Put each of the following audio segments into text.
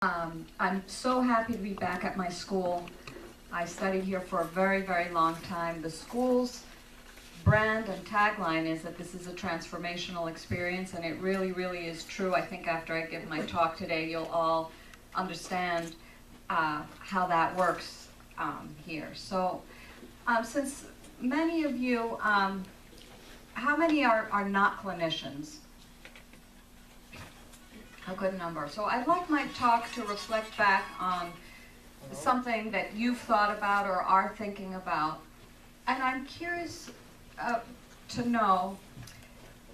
I'm so happy to be back at my school. I studied here for a very, very long time. The school's brand and tagline is that this is a transformational experience, and it really, really is true. I think after I give my talk today, you'll all understand how that works here. So since many of you, how many are not clinicians? A good number. So I'd like my talk to reflect back on something that you've thought about or are thinking about. And I'm curious to know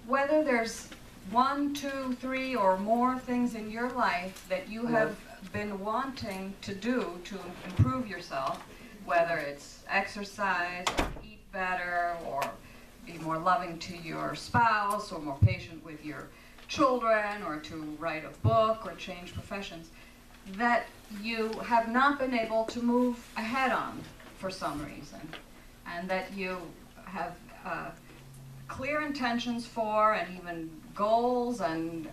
whether there's 1, 2, 3 or more things in your life that you have been wanting to do to improve yourself, whether it's exercise, or eat better, or be more loving to your spouse, or more patient with your children, or to write a book or change professions, that you have not been able to move ahead on for some reason, and that you have clear intentions for and even goals, and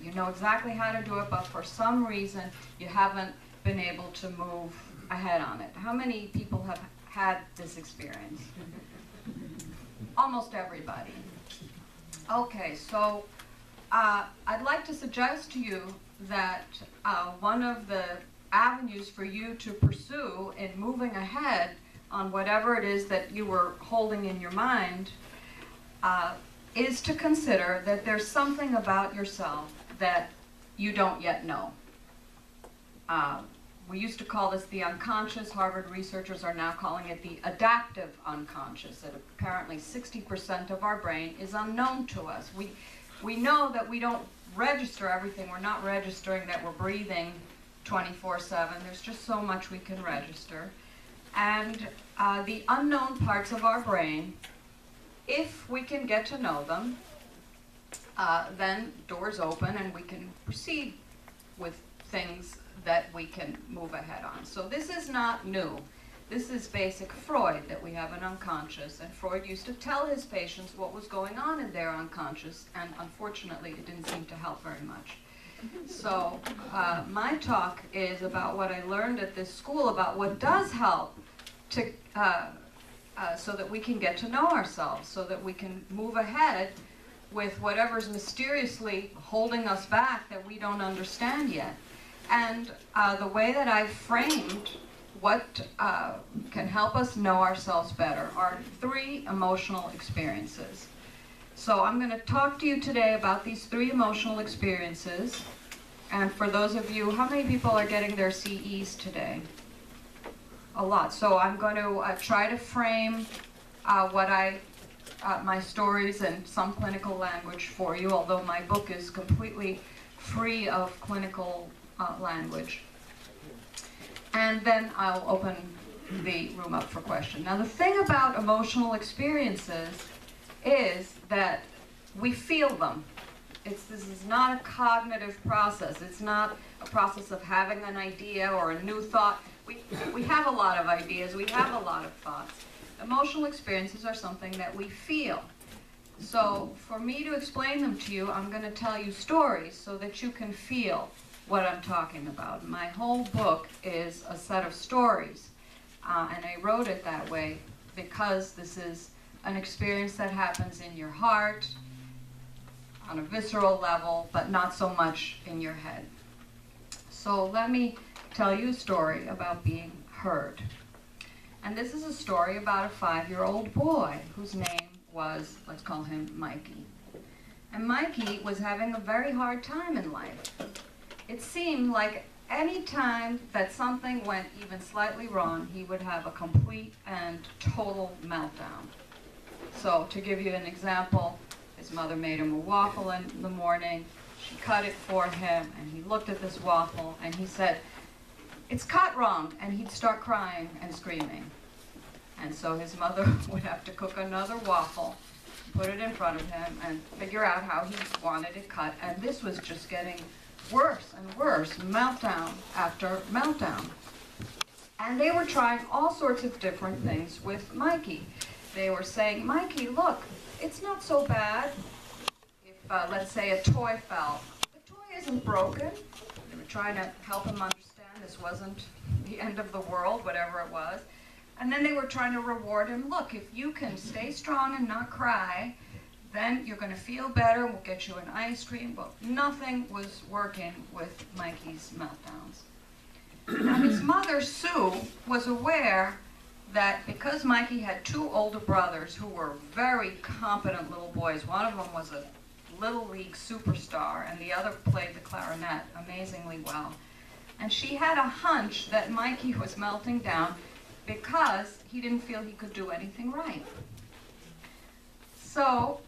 you know exactly how to do it, but for some reason you haven't been able to move ahead on it. How many people have had this experience? Almost everybody. Okay, so I'd like to suggest to you that one of the avenues for you to pursue in moving ahead on whatever it is that you were holding in your mind is to consider that there's something about yourself that you don't yet know. We used to call this the unconscious. Harvard researchers are now calling it the adaptive unconscious, that apparently 60% of our brain is unknown to us. We know that we don't register everything. We're not registering that we're breathing 24/7. There's just so much we can register. And the unknown parts of our brain, if we can get to know them, then doors open and we can proceed with things that we can move ahead on. So this is not new. This is basic Freud, that we have an unconscious, and Freud used to tell his patients what was going on in their unconscious, and unfortunately it didn't seem to help very much. So my talk is about what I learned at this school about what does help to, so that we can get to know ourselves, so that we can move ahead with whatever's mysteriously holding us back that we don't understand yet. And the way that I've framed what can help us know ourselves better are 3 emotional experiences. So I'm going to talk to you today about these 3 emotional experiences. And for those of you, how many people are getting their CEs today? A lot. So I'm going to try to frame my stories in some clinical language for you, although my book is completely free of clinical language. And then I'll open the room up for questions. Now the thing about emotional experiences is that we feel them. This is not a cognitive process. It's not a process of having an idea or a new thought. We have a lot of ideas, we have a lot of thoughts. Emotional experiences are something that we feel. So for me to explain them to you, I'm going to tell you stories so that you can feel what I'm talking about. My whole book is a set of stories, and I wrote it that way because this is an experience that happens in your heart, on a visceral level, but not so much in your head. So let me tell you a story about being heard. And this is a story about a 5-year-old boy whose name was, let's call him Mikey. And Mikey was having a very hard time in life. It seemed like any time that something went even slightly wrong, he would have a complete and total meltdown. So to give you an example, his mother made him a waffle in the morning. She cut it for him, and he looked at this waffle, and he said, "It's cut wrong," and he'd start crying and screaming. And so his mother would have to cook another waffle, put it in front of him, and figure out how he wanted it cut. And this was just getting worse and worse, meltdown after meltdown. And they were trying all sorts of different things with Mikey. They were saying, "Mikey, look, it's not so bad if, let's say, a toy fell. The toy isn't broken." They were trying to help him understand this wasn't the end of the world, whatever it was. And then they were trying to reward him. Look, if you can stay strong and not cry, then you're going to feel better. We'll get you an ice cream. But nothing was working with Mikey's meltdowns. Now, his mother, Sue, was aware that because Mikey had two older brothers who were very competent little boys, one of them was a Little League superstar, and the other played the clarinet amazingly well. And she had a hunch that Mikey was melting down because he didn't feel he could do anything right. So,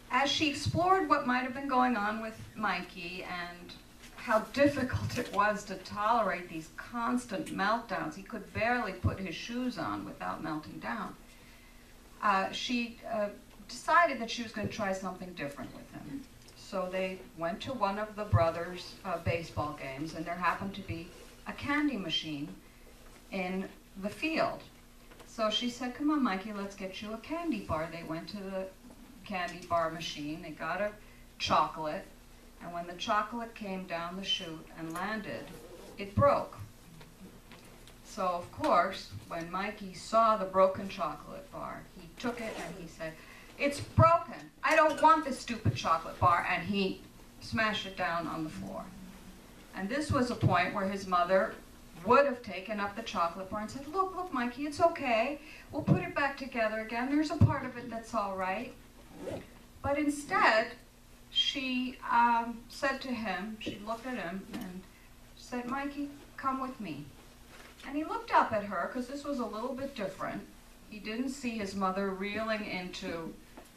as she explored what might have been going on with Mikey and how difficult it was to tolerate these constant meltdowns, he could barely put his shoes on without melting down, she decided that she was going to try something different with him. So they went to one of the brothers' baseball games, and there happened to be a candy machine in the field. So she said, come on, Mikey, let's get you a candy bar. They went to the candy bar machine. They got a chocolate, and when the chocolate came down the chute and landed, it broke. So, of course, when Mikey saw the broken chocolate bar, he took it and he said, it's broken. I don't want this stupid chocolate bar. And he smashed it down on the floor. And this was a point where his mother would have taken up the chocolate bar and said, look, look, Mikey, it's okay. We'll put it back together again. There's a part of it that's all right. But instead, she said to him, she looked at him and said, Mikey, come with me. And he looked up at her, because this was a little bit different. He didn't see his mother reeling into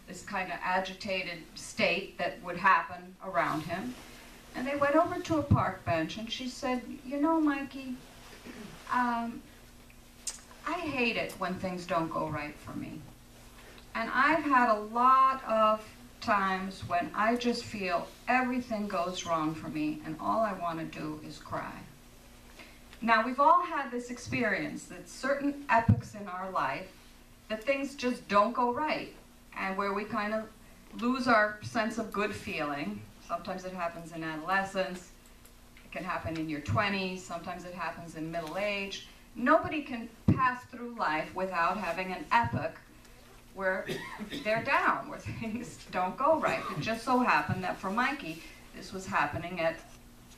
this kind of agitated state that would happen around him. And they went over to a park bench, and she said, you know, Mikey, I hate it when things don't go right for me. And I've had a lot of times when I just feel everything goes wrong for me, and all I want to do is cry. Now, we've all had this experience that certain epochs in our life, that things just don't go right, and where we kind of lose our sense of good feeling. Sometimes it happens in adolescence, it can happen in your 20s, sometimes it happens in middle age. Nobody can pass through life without having an epoch where they're down, where things don't go right. It just so happened that for Mikey, this was happening at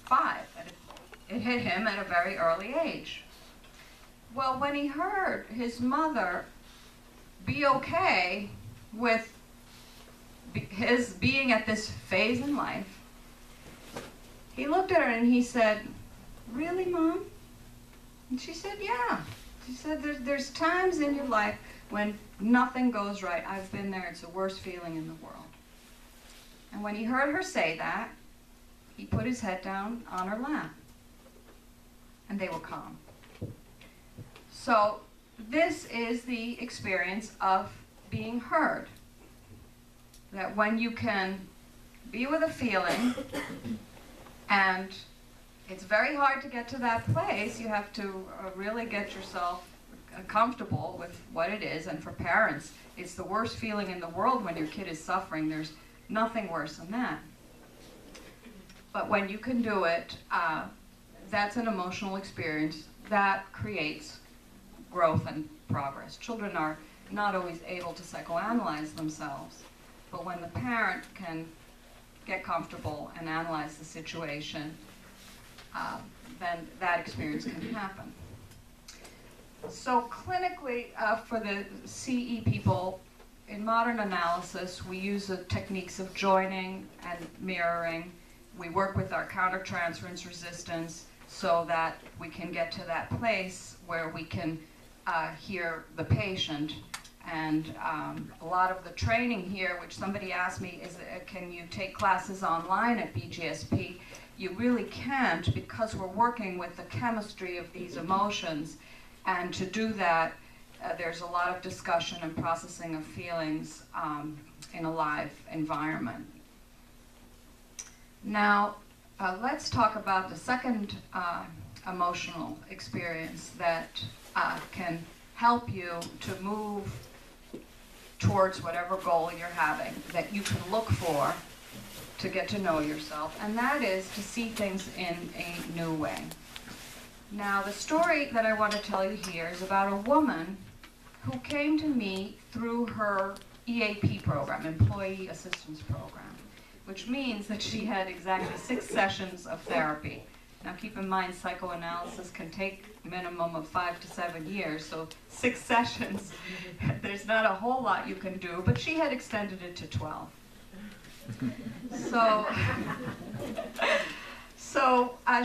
5. It hit him at a very early age. Well, when he heard his mother be okay with his being at this phase in life, he looked at her and he said, really, Mom? And she said, yeah. She said, there's times in your life when nothing goes right. I've been there. It's the worst feeling in the world. And when he heard her say that, he put his head down on her lap. And they were calm. So this is the experience of being heard. That when you can be with a feeling, and it's very hard to get to that place, you have to really get yourself comfortable with what it is. And for parents, it's the worst feeling in the world when your kid is suffering. There's nothing worse than that. But when you can do it, that's an emotional experience that creates growth and progress. Children are not always able to psychoanalyze themselves, but when the parent can get comfortable and analyze the situation, then that experience can happen. So clinically, for the CE people, in modern analysis, we use the techniques of joining and mirroring. We work with our countertransference resistance so that we can get to that place where we can hear the patient. And a lot of the training here, which somebody asked me, is can you take classes online at BGSP? You really can't, because we're working with the chemistry of these emotions. And to do that, there's a lot of discussion and processing of feelings in a live environment. Now, let's talk about the second emotional experience that can help you to move towards whatever goal you're having, that you can look for to get to know yourself, and that is to see things in a new way. Now, the story that I want to tell you here is about a woman who came to me through her EAP program, Employee Assistance Program, which means that she had exactly 6 sessions of therapy. Now, keep in mind, psychoanalysis can take a minimum of 5 to 7 years, so 6 sessions, there's not a whole lot you can do, but she had extended it to 12. So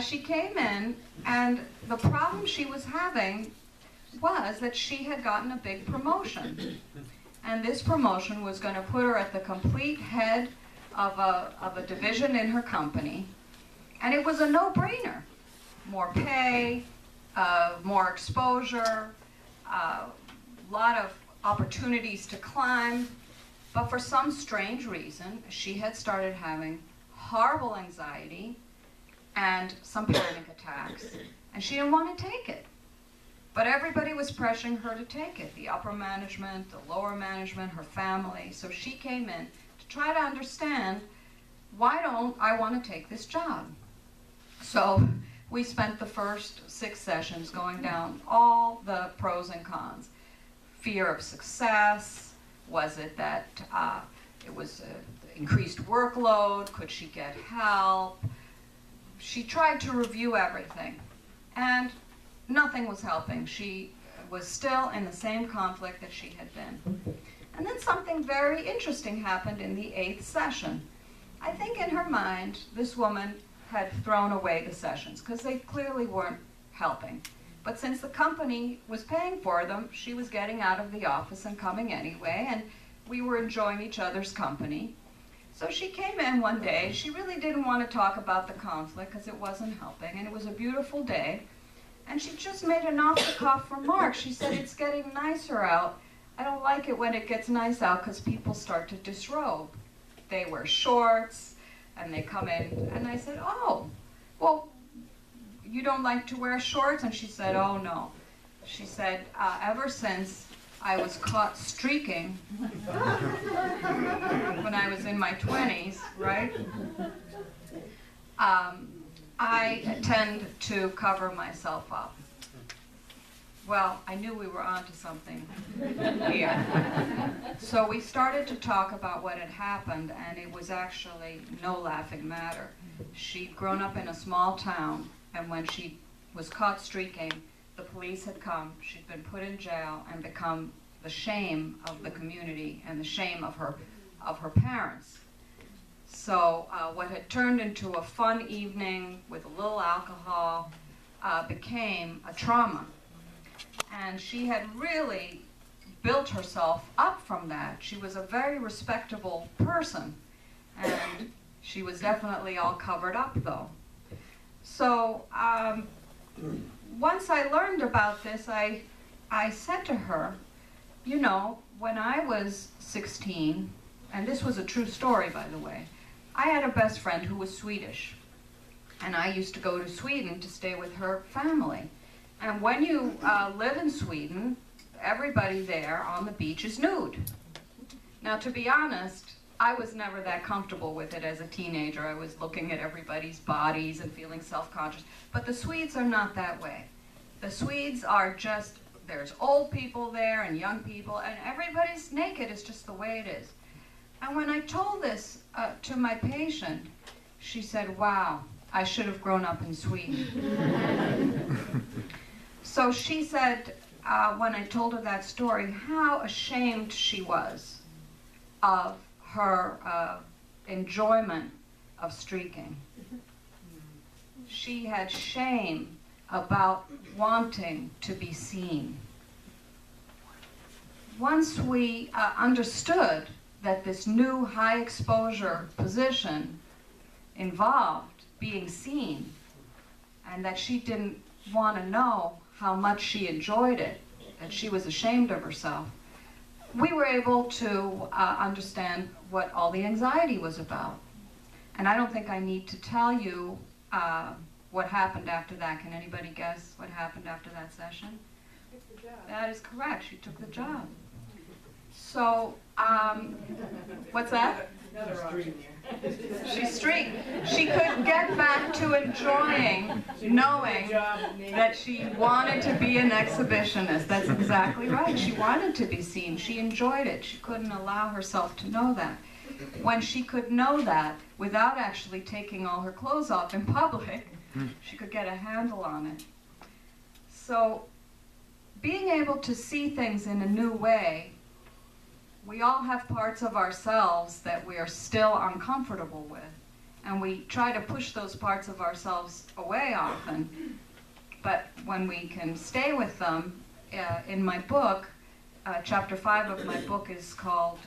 she came in, and the problem she was having was that she had gotten a big promotion. And this promotion was going to put her at the complete head of a division in her company. And it was a no-brainer. More pay, more exposure, a lot of opportunities to climb. But for some strange reason, she had started having horrible anxiety and some panic attacks, and she didn't want to take it. But everybody was pressuring her to take it, the upper management, the lower management, her family. So she came in to try to understand, why don't I want to take this job? So we spent the first 6 sessions going down all the pros and cons. Fear of success. Was it that it was increased workload? Could she get help? She tried to review everything, and nothing was helping. She was still in the same conflict that she had been. And then something very interesting happened in the 8th session. I think in her mind, this woman had thrown away the sessions because they clearly weren't helping. But since the company was paying for them, she was getting out of the office and coming anyway, and we were enjoying each other's company. So she came in one day. She really didn't want to talk about the conflict because it wasn't helping, and it was a beautiful day. And she just made an off-the-cuff remark. She said, "It's getting nicer out. I don't like it when it gets nice out because people start to disrobe. They wear shorts, and they come in." And I said, "Oh, well, you don't like to wear shorts?" And she said, "Oh, no." She said, "Ever since I was caught streaking when I was in my 20s, right? I tend to cover myself up." Well, I knew we were onto something here. So we started to talk about what had happened, and it was actually no laughing matter. She'd grown up in a small town, and when she was caught streaking, the police had come, she'd been put in jail and become the shame of the community and the shame of her parents. So what had turned into a fun evening with a little alcohol became a trauma. And she had really built herself up from that. She was a very respectable person, and she was definitely all covered up though. So once I learned about this, I said to her, "You know, when I was 16, and this was a true story, by the way, I had a best friend who was Swedish, and I used to go to Sweden to stay with her family. And when you live in Sweden, everybody there on the beach is nude. Now, to be honest, I was never that comfortable with it as a teenager. I was looking at everybody's bodies and feeling self-conscious. But the Swedes are not that way. The Swedes are just, there's old people there and young people, and everybody's naked. It's just the way it is." And when I told this to my patient, she said, "Wow, I should have grown up in Sweden." So she said, when I told her that story, how ashamed she was of her enjoyment of streaking. She had shame about wanting to be seen. Once we understood that this new high exposure position involved being seen, and that she didn't want to know how much she enjoyed it, that she was ashamed of herself, we were able to understand what all the anxiety was about. And I don't think I need to tell you what happened after that. Can anybody guess what happened after that session? She took the job. That is correct. She took the job. So, what's that? Another option here. She streaked. She could get back to enjoying knowing that she wanted to be an exhibitionist. That's exactly right. She wanted to be seen. She enjoyed it. She couldn't allow herself to know that. When she could know that without actually taking all her clothes off in public, she could get a handle on it. So being able to see things in a new way, we all have parts of ourselves that we are still uncomfortable with, and we try to push those parts of ourselves away often. But when we can stay with them, in my book, chapter 5 of my book is called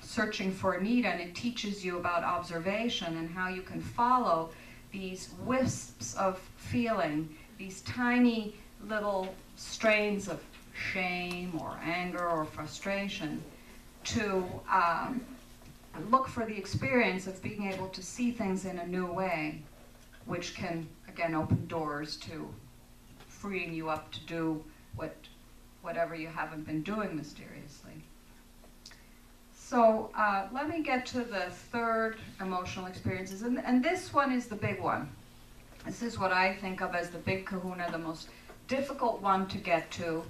Searching for Anita, and it teaches you about observation and how you can follow these wisps of feeling, these tiny little strains of shame or anger or frustration, to look for the experience of being able to see things in a new way, which can, again, open doors to freeing you up to do whatever you haven't been doing mysteriously. So let me get to the third emotional experiences, and this one is the big one. This is what I think of as the big kahuna, the most difficult one to get to,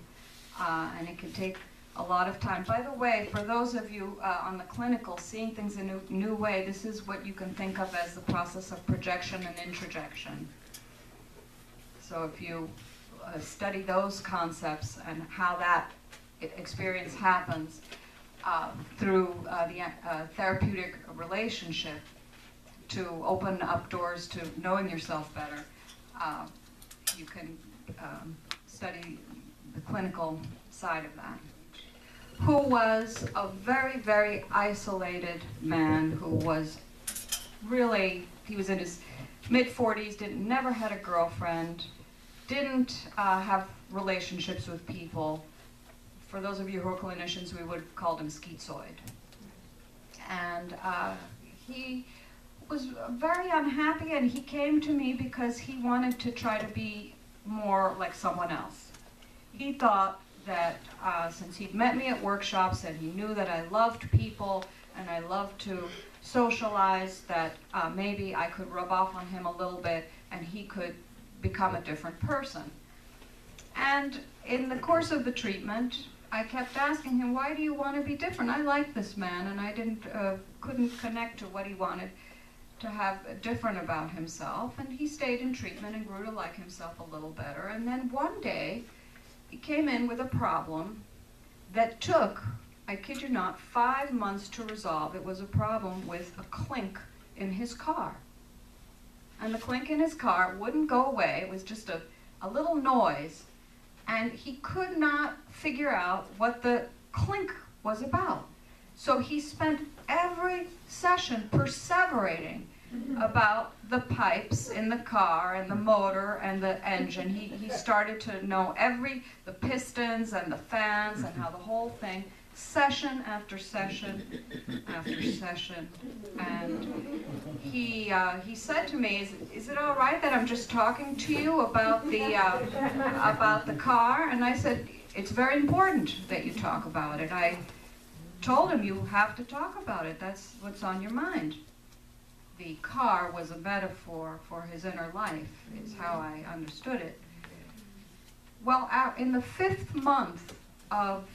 and it can take a lot of time. By the way, for those of you on the clinical, seeing things in a new way, this is what you can think of as the process of projection and introjection. So if you study those concepts and how that experience happens through the therapeutic relationship to open up doors to knowing yourself better, you can study the clinical side of that. Who was a very, very isolated man who was really, he was in his mid-40s, never had a girlfriend, didn't have relationships with people. For those of you who are clinicians, we would have called him schizoid. And he was very unhappy, and he came to me because he wanted to try to be more like someone else. He thought that since he'd met me at workshops and he knew that I loved people and I loved to socialize, that maybe I could rub off on him a little bit and he could become a different person. And in the course of the treatment, I kept asking him, why do you want to be different? I like this man, and I couldn't connect to what he wanted to have different about himself. And he stayed in treatment and grew to like himself a little better. And then one day, he came in with a problem that took, I kid you not, 5 months to resolve. It was a problem with a clink in his car. And the clink in his car wouldn't go away. It was just a little noise. And he could not figure out what the clink was about. So he spent every session perseverating about the pipes in the car and the motor and the engine. He started to know the pistons and the fans and how the whole thing, session after session after session. And he said to me, is it all right that I'm just talking to you about the car? And I said, it's very important that you talk about it. I told him, you have to talk about it. That's what's on your mind. The car was a metaphor for his inner life, is how I understood it. Well, in the 5th month of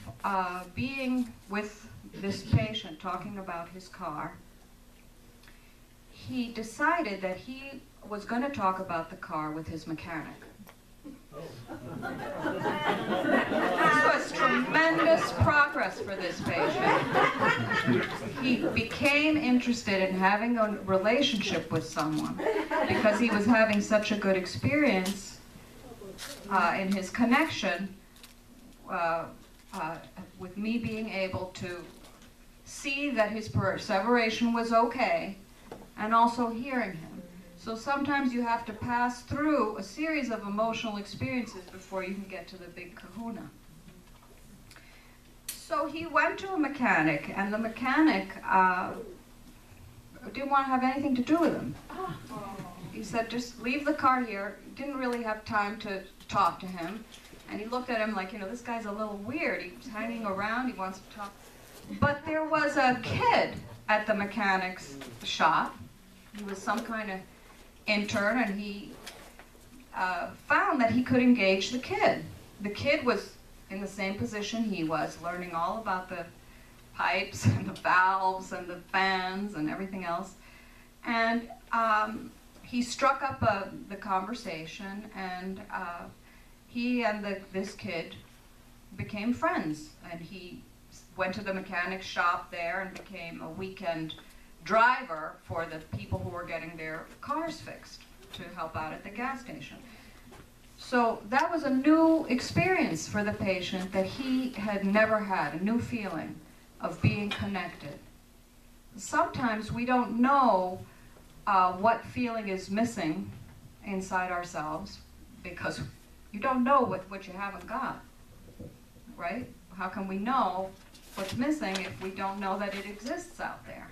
being with this patient, talking about his car, he decided that he was going to talk about the car with his mechanic. This was tremendous progress for this patient. He became interested in having a relationship with someone because he was having such a good experience in his connection with me being able to see that his perseveration was okay and also hearing him. So sometimes you have to pass through a series of emotional experiences before you can get to the big kahuna. So he went to a mechanic, and the mechanic didn't want to have anything to do with him. He said, just leave the car here. Didn't really have time to talk to him. And he looked at him like, this guy's a little weird. He's hanging around, he wants to talk. But there was a kid at the mechanics shop. He was some kind of intern, and he found that he could engage the kid. The kid was in the same position he was, learning all about the pipes and the valves and the fans and everything else. And he struck up the conversation, and he and this kid became friends. And he went to the mechanic shop there and became a weekend driver for the people who were getting their cars fixed to help out at the gas station. So that was a new experience for the patient that he had never had, a new feeling of being connected. Sometimes we don't know what feeling is missing inside ourselves because you don't know what you haven't got, right? How can we know what's missing if we don't know that it exists out there?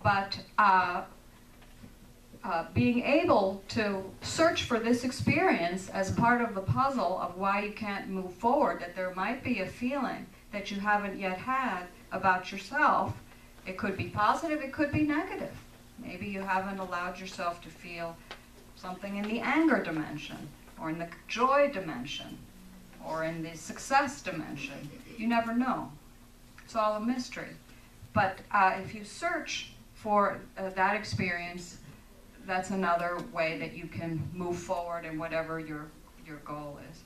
But being able to search for this experience as part of the puzzle of why you can't move forward, that there might be a feeling that you haven't yet had about yourself. It could be positive, it could be negative. Maybe you haven't allowed yourself to feel something in the anger dimension, or in the joy dimension, or in the success dimension. You never know. It's all a mystery. But if you search for that experience, that's another way that you can move forward in whatever your goal is.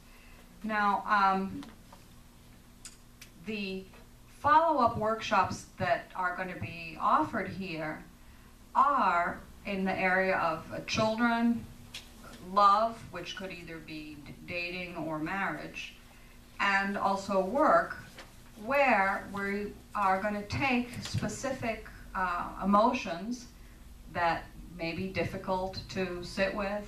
Now, the follow-up workshops that are going to be offered here are in the area of children, love, which could either be dating or marriage, and also work, where we are going to take specific emotions that may be difficult to sit with,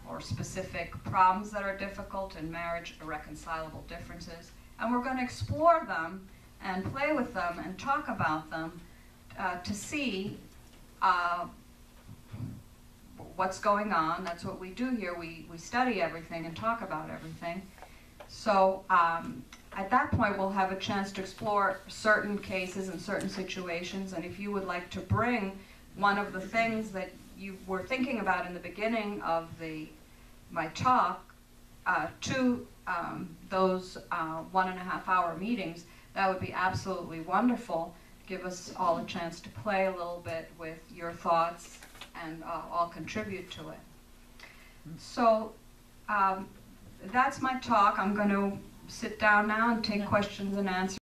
or specific problems that are difficult in marriage, irreconcilable differences, and we're going to explore them and play with them and talk about them to see what's going on. That's what we do here. We study everything and talk about everything. So at that point, we'll have a chance to explore certain cases and certain situations, and if you would like to bring one of the things that you were thinking about in the beginning of my talk to those 1.5 hour meetings, that would be absolutely wonderful. Give us all a chance to play a little bit with your thoughts and all contribute to it. So that's my talk. I'm going to sit down now and take questions and answers.